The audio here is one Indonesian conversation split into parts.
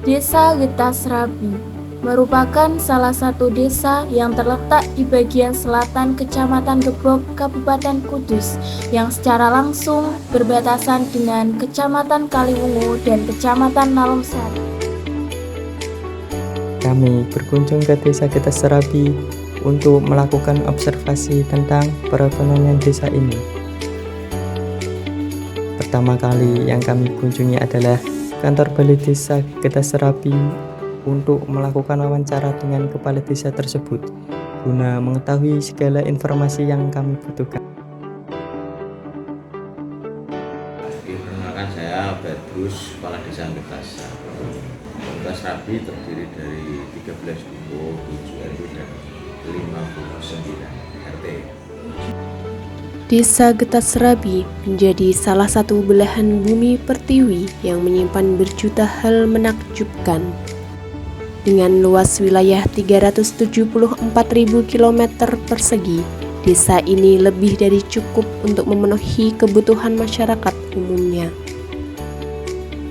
Desa Getah Serabi merupakan salah satu desa yang terletak di bagian selatan Kecamatan Gebog, Kabupaten Kudus, yang secara langsung berbatasan dengan Kecamatan Kaliwungu dan Kecamatan Nalomsari. Kami berkunjung ke Desa Getah Serabi untuk melakukan observasi tentang perekonomian desa ini. Pertama kali yang kami kunjungi adalah kantor balai desa Getah Serabi untuk melakukan wawancara dengan kepala desa tersebut guna mengetahui segala informasi yang kami butuhkan. Perkenalkan, saya Badrus, Kepala Desa Getah Serabi terdiri dari 13 dukuh, 7 RW dan 59 RT. Desa Getah Serabi menjadi salah satu belahan bumi pertiwi yang menyimpan berjuta hal menakjubkan. Dengan luas wilayah 374.000 km persegi, desa ini lebih dari cukup untuk memenuhi kebutuhan masyarakat umumnya.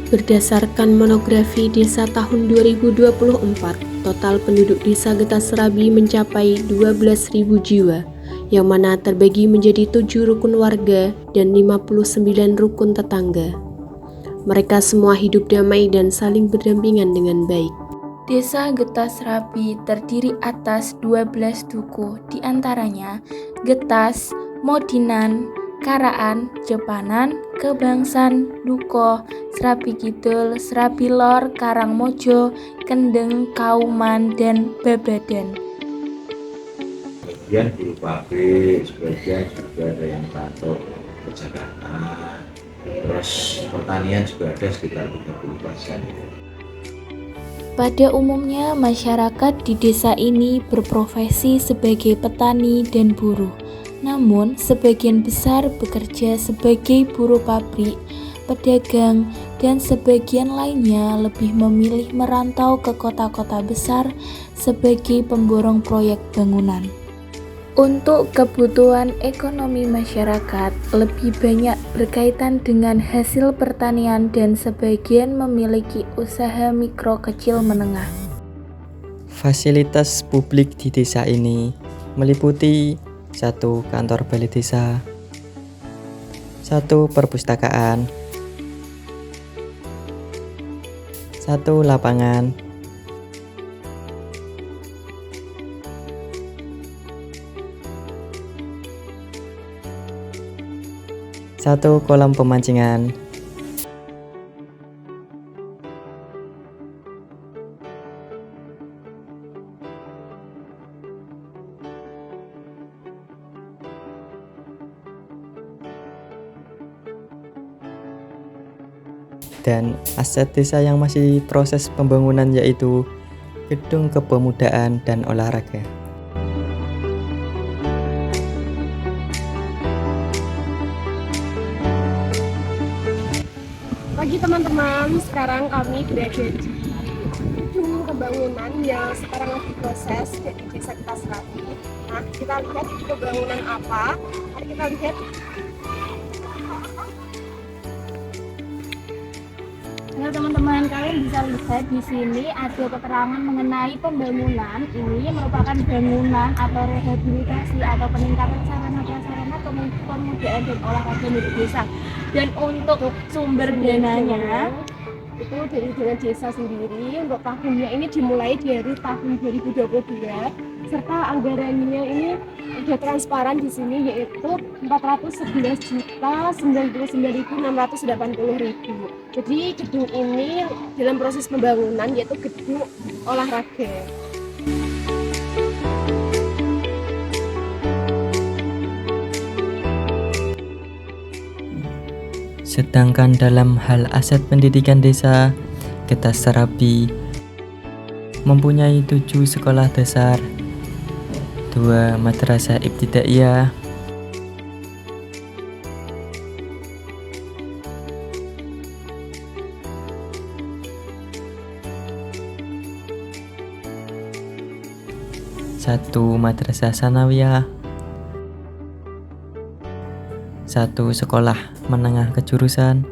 Berdasarkan monografi desa tahun 2024, total penduduk desa Getah Serabi mencapai 12.000 jiwa, yang mana terbagi menjadi 7 rukun warga dan 59 rukun tetangga. Mereka semua hidup damai dan saling berdampingan dengan baik. Desa Getah Serabi terdiri atas 12 dukuh, diantaranya Getas, Modinan, Karaan, Jepanan, Kebangsan, Dukoh, Serabi Kidul, Serabi Lor, Karangmojo, Kendeng, Kauman, dan Babadan. Sebagian buruh pabrik, sebagian juga ada yang kantor perjalanan, terus pertanian juga ada sekitar 30%. Pada umumnya, masyarakat di desa ini berprofesi sebagai petani dan buruh. Namun, sebagian besar bekerja sebagai buruh pabrik, pedagang, dan sebagian lainnya lebih memilih merantau ke kota-kota besar sebagai pemborong proyek bangunan. Untuk kebutuhan ekonomi masyarakat, lebih banyak berkaitan dengan hasil pertanian dan sebagian memiliki usaha mikro kecil menengah. Fasilitas publik di desa ini meliputi 1 kantor balai desa, 1 perpustakaan, 1 lapangan, 1 kolam pemancingan, dan aset desa yang masih proses pembangunan yaitu gedung kepemudaan dan olahraga. Pagi teman-teman, sekarang kami berada di gedung pembangunan yang sekarang lagi proses di Desa Getah Serabi. Nah, kita lihat pembangunan apa. Mari kita lihat. Nah teman-teman, kalian bisa lihat di sini ada keterangan mengenai pembangunan. Ini merupakan bangunan atau rehabilitasi atau peningkatan sarana prasarana pemudaan dan olahraga milik desa. Dan untuk sumber dananya Itu dari desa sendiri. Untuk tahunnya ini dimulai dari tahun 2022 serta anggarannya ini sudah transparan di sini, yaitu 411.099.680. Jadi gedung ini dalam proses pembangunan, yaitu gedung olahraga. Sedangkan dalam hal aset pendidikan desa, Getah Serabi mempunyai 7 sekolah dasar, 2 madrasah ibtidaiyah, 1 madrasah sanawiyah, 1 sekolah menengah kejurusan,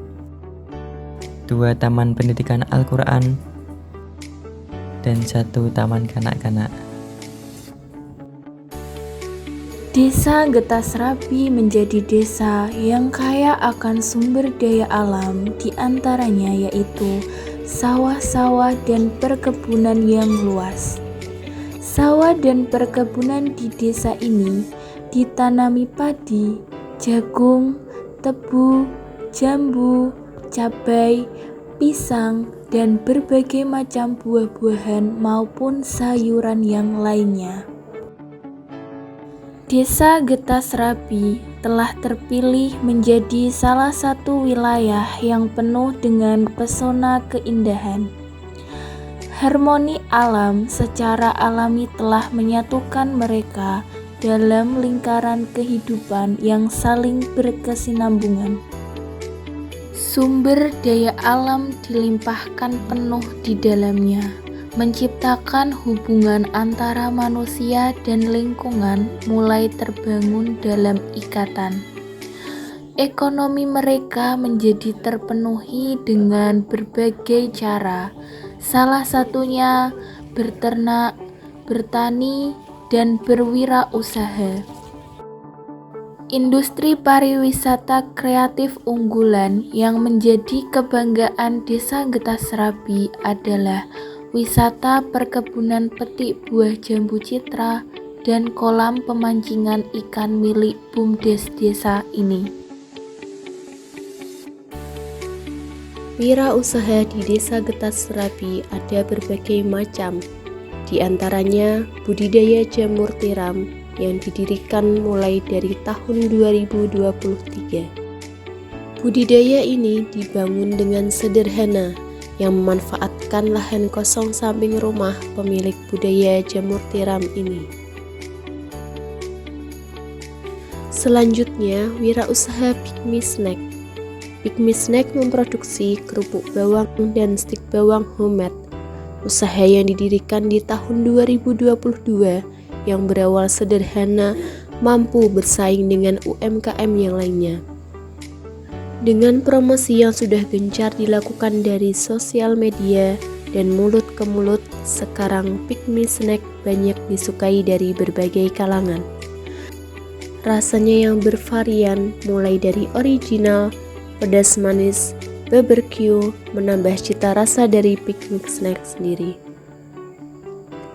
2 taman pendidikan Al-Quran, dan 1 taman kanak-kanak. Desa Getasrabi menjadi desa yang kaya akan sumber daya alam, di antaranya yaitu sawah-sawah dan perkebunan yang luas. Sawah dan perkebunan di desa ini ditanami padi, jagung, tebu, jambu, cabai, pisang, dan berbagai macam buah-buahan maupun sayuran yang lainnya. Desa Getasrabi telah terpilih menjadi salah satu wilayah yang penuh dengan pesona keindahan. Harmoni alam secara alami telah menyatukan mereka dalam lingkaran kehidupan yang saling berkesinambungan. Sumber daya alam dilimpahkan penuh di dalamnya, menciptakan hubungan antara manusia dan lingkungan mulai terbangun dalam ikatan. Ekonomi mereka menjadi terpenuhi dengan berbagai cara, salah satunya berternak, bertani, dan berwirausaha. Industri pariwisata kreatif unggulan yang menjadi kebanggaan Desa Getasrabi adalah wisata perkebunan petik buah jambu citra dan kolam pemancingan ikan milik BUMDes desa ini. Wirausaha di Desa Getasrabi ada berbagai macam, di antaranya budidaya jamur tiram yang didirikan mulai dari tahun 2023. Budidaya ini dibangun dengan sederhana yang memanfaatkan lahan kosong samping rumah pemilik budaya jamur tiram ini. Selanjutnya, wirausaha Pigmy Snack. Pigmy Snack memproduksi kerupuk bawang dan stik bawang homemade. Usaha yang didirikan di tahun 2022 yang berawal sederhana mampu bersaing dengan UMKM yang lainnya. Dengan promosi yang sudah gencar dilakukan dari sosial media dan mulut ke mulut, sekarang Pigmy Snack banyak disukai dari berbagai kalangan. Rasanya yang bervarian mulai dari original, pedas manis, barbecue, menambah cita rasa dari Pigmy Snack sendiri.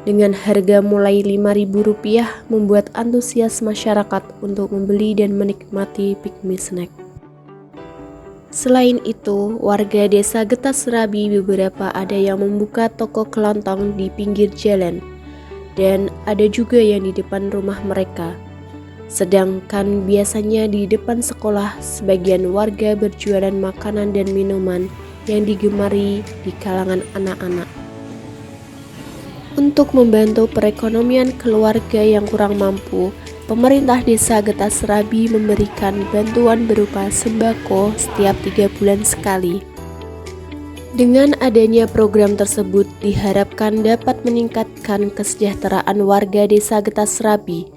Dengan harga mulai Rp5.000 membuat antusias masyarakat untuk membeli dan menikmati Pigmy Snack. Selain itu, warga Desa Getasrabi beberapa ada yang membuka toko kelontong di pinggir jalan, dan ada juga yang di depan rumah mereka. Sedangkan biasanya di depan sekolah, sebagian warga berjualan makanan dan minuman yang digemari di kalangan anak-anak. Untuk membantu perekonomian keluarga yang kurang mampu, pemerintah Desa Getasrabi memberikan bantuan berupa sembako setiap 3 bulan sekali. Dengan adanya program tersebut diharapkan dapat meningkatkan kesejahteraan warga Desa Getasrabi.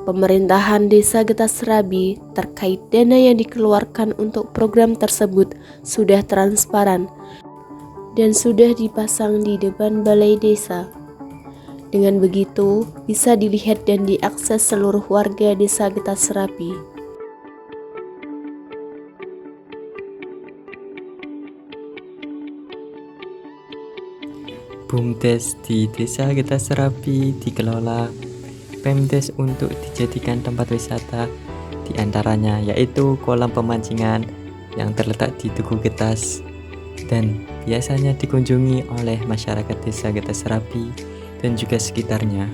Pemerintahan Desa Getasrabi terkait dana yang dikeluarkan untuk program tersebut sudah transparan dan sudah dipasang di depan balai desa. Dengan begitu, bisa dilihat dan diakses seluruh warga Desa Getasrabi. BUMDes di Desa Getasrabi dikelola Pemdes untuk dijadikan tempat wisata, di antaranya yaitu kolam pemancingan yang terletak di Tugu Getas dan biasanya dikunjungi oleh masyarakat Desa Getasrabi dan juga sekitarnya.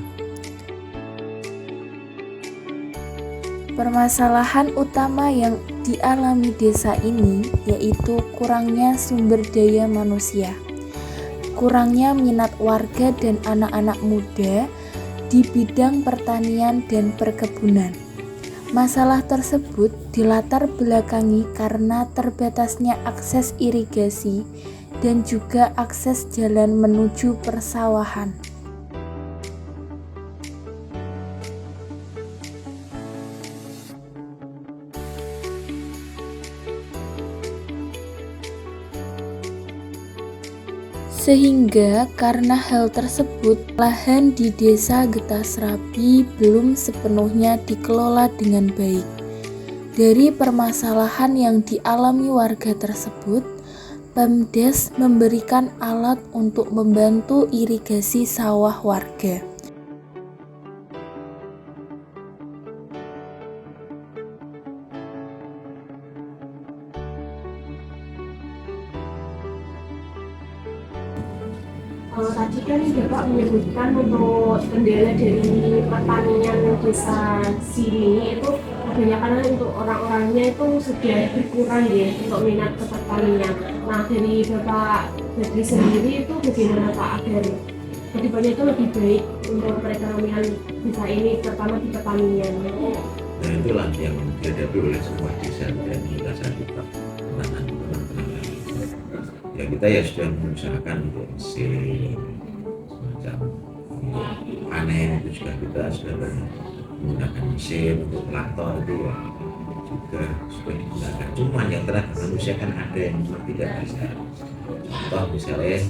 Permasalahan utama yang dialami desa ini yaitu kurangnya sumber daya manusia, kurangnya minat warga dan anak-anak muda di bidang pertanian dan perkebunan. Masalah tersebut dilatar belakangi karena terbatasnya akses irigasi dan juga akses jalan menuju persawahan. Sehingga karena hal tersebut, lahan di Desa Getah Serabi belum sepenuhnya dikelola dengan baik. Dari permasalahan yang dialami warga tersebut, Pemdes memberikan alat untuk membantu irigasi sawah warga. Tadi kan Bapak menyebutkan untuk kendala dari pertanian desa sini itu kebanyakan untuk orang-orangnya itu sudah berkurang ya untuk minat ke pertanian. Nah dari Bapak Badri sendiri itu bagaimana Pak agar kedepannya itu lebih baik untuk perekonomian desa ini terutama di pertanian? Nah itulah yang dihadapi oleh semua desa dan kita saat kita ya kita ya sudah mengusahakan untuk mesin semacam panen itu juga kita sudah menggunakan mesin untuk traktor itu ya juga sudah digunakan. Cuma yang tenaga manusia kan ada yang tidak bisa. Contoh misalnya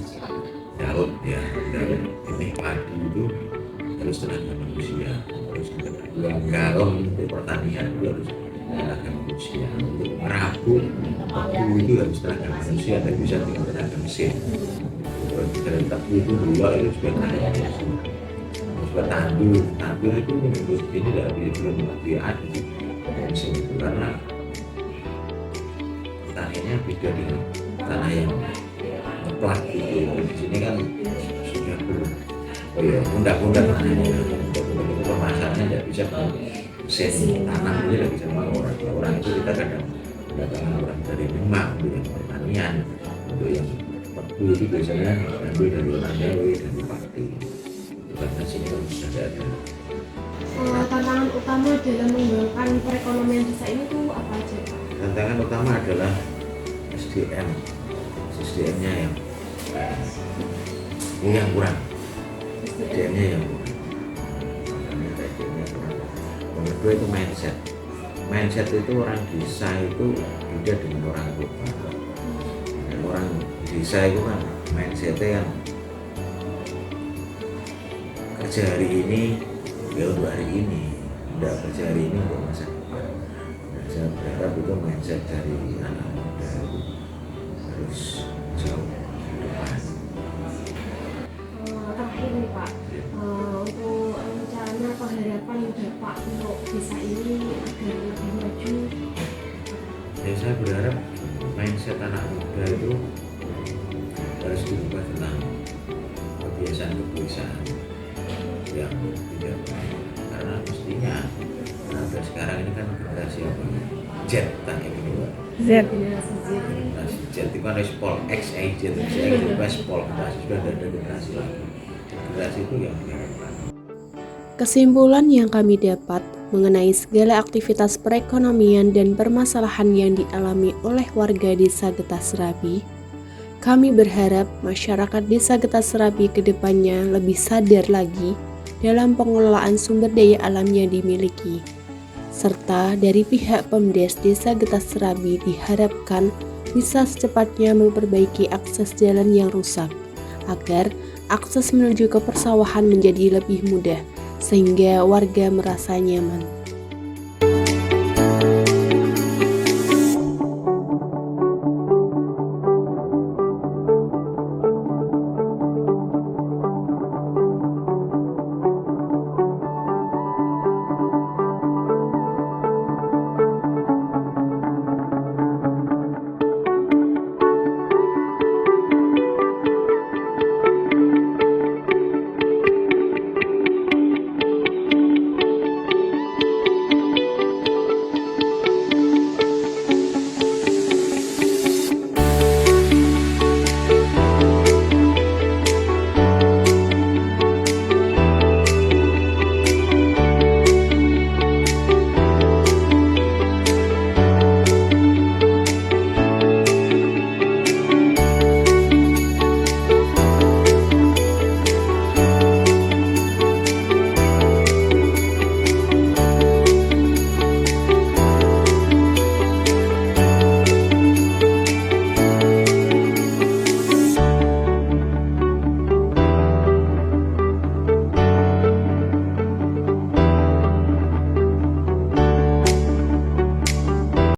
Daud ini padi itu harus tenaga manusia, terus kedua garong untuk pertanian itu harus tenaga manusia, untuk merabuk tebu itu harus tenaga manusia, tidak bisa dengan tenaga mesin. Terus dari tebu itu dua itu juga tenaga manusia. Juga tandur itu menurut ini belum diadu mesin itu karena tanahnya beda dengan tanah yang ngeplak gitu. Di sini kan sudah undang-undang tanahnya, untuk pemasarannya tidak bisa mesin tanah itu tidak bisa orang itu kita kadang datang orang dari Demak untuk yang pertanian, untuk yang tebu itu biasanya ambil dari orang Jawa dan Bupati. Karena sini kan sudah ada. Tantangan utama dalam mengembangkan perekonomian desa ini tuh apa aja Pak? Tantangan utama adalah SDM-nya yang kurang. SDM-nya yang kurang. Yang kedua itu mindset itu orang desa itu beda dengan orang kota. Orang desa itu kan mindsetnya kan kerja hari ini ya untuk hari ini, tidak kerja hari ini untuk masa depan. Nah, saya berharap itu mindset dari anak muda itu harus jauh ke depan. Terakhir nih Pak, untuk rencana atau harapan Bapak untuk desa ini agar lebih maju? Ya saya berharap mindset anak muda itu harus diubah tentang kebiasaan yang tidak baik, karena mestinya sampai sekarang ini kan generasi apa? Z tanya gini Pak. Z. Generasi Z itu kan respol X, Y, Z, respol sudah ada generasi lagi. Generasi itu yang diharapkan. Kesimpulan yang kami dapat mengenai segala aktivitas perekonomian dan permasalahan yang dialami oleh warga Desa Getah Serabi, kami berharap masyarakat Desa Getah Serabi ke depannya lebih sadar lagi dalam pengelolaan sumber daya alam yang dimiliki, serta dari pihak Pemdes Desa Getah Serabi diharapkan bisa secepatnya memperbaiki akses jalan yang rusak, agar akses menuju ke persawahan menjadi lebih mudah, sehingga warga merasa nyaman.